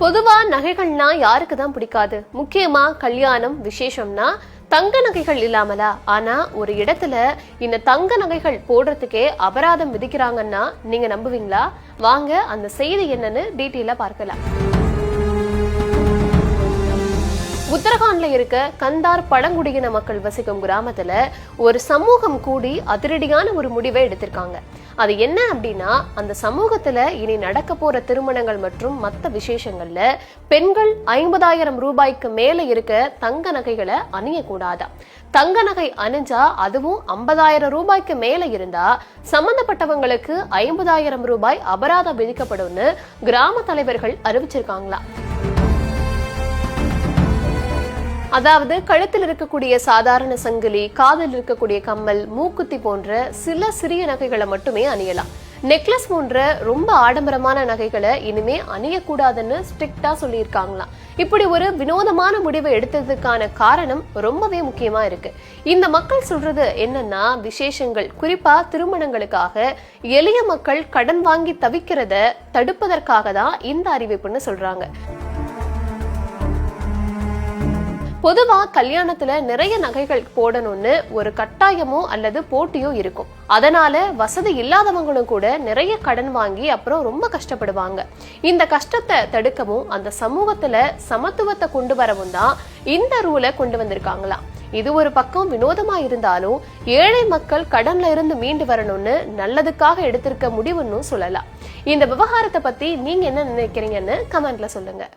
பொதுவா நகைகள்னா யாருக்கு தான் பிடிக்காது? முக்கியமா கல்யாணம் விசேஷம்னா தங்க நகைகள் இல்லாமலா? ஆனா ஒரு இடத்துல இந்த தங்க நகைகள் போடுறதுக்கே அபராதம் விதிக்கிறாங்கன்னா நீங்க நம்புவீங்களா? வாங்க அந்த செய்தி என்னன்னு டீட்டெயிலா பார்க்கலாம். உத்தரகாண்ட்ல இருக்க கந்தார் பழங்குடியின மக்கள் வசிக்கும் கிராமத்துல ஒரு சமூகம் கூடி அதிரடியான ஒரு முடிவை எடுத்திருக்காங்க. அது என்ன அப்படின்னா, அந்த சமூகத்துல இனி நடக்க போற திருமணங்கள் மற்றும் மற்ற விசேஷங்கள்ல பெண்கள் 50,000 ரூபாய்க்கு மேல இருக்க தங்க நகைகளை அணியக்கூடாதா. தங்க நகை அணிஞ்சா, அதுவும் 50,000 ரூபாய்க்கு மேல இருந்தா சம்பந்தப்பட்டவங்களுக்கு 50,000 ரூபாய் அபராதம் விதிக்கப்படும்னு கிராம தலைவர்கள் அறிவிச்சிருக்காங்களா. அதாவது கழுத்தில் இருக்கக்கூடிய சாதாரண சங்கிலி, காதில் இருக்கக்கூடிய கம்மல், மூக்குத்தி போன்ற சில சிறிய நகைகளை மட்டுமே அணியலாம். நெக்லஸ் போன்ற ரொம்ப ஆடம்பரமான நகைகளை இனிமே அணியக்கூடாதுன்னு ஸ்ட்ரிக்டா சொல்லியிருக்காங்களாம். இப்படி ஒரு வினோதமான முடிவை எடுத்ததுக்கான காரணம் ரொம்பவே முக்கியமா இருக்கு. இந்த மக்கள் சொல்றது என்னன்னா, விசேஷங்கள் குறிப்பா திருமணங்களுக்காக எளிய மக்கள் கடன் வாங்கி தவிக்கிறத தடுப்பதற்காக தான் இந்த அறிவிப்புன்னு சொல்றாங்க. பொதுவா கல்யாணத்துல நிறைய நகைகள் போடணும்னு ஒரு கட்டாயமோ அல்லது போட்டியோ இருக்கும். அதனால வசதி இல்லாதவங்களும் கூட நிறைய கடன் வாங்கி அப்புறம் ரொம்ப கஷ்டப்படுவாங்க. இந்த கஷ்டத்தை தடுக்கவும் அந்த சமூகத்துல சமத்துவத்தை கொண்டு வரவும் தான் இந்த ரூலை கொண்டு வந்திருக்காங்களாம். இது ஒரு பக்கம் வினோதமா இருந்தாலும் ஏழை மக்கள் கடன்ல இருந்து மீண்டு வரணும்னு நல்லதுக்காக எடுத்திருக்க முடிவுன்னு சொல்லலாம். இந்த விவகாரத்தை பத்தி நீங்க என்ன நினைக்கிறீங்கன்னு கமெண்ட்ல சொல்லுங்க.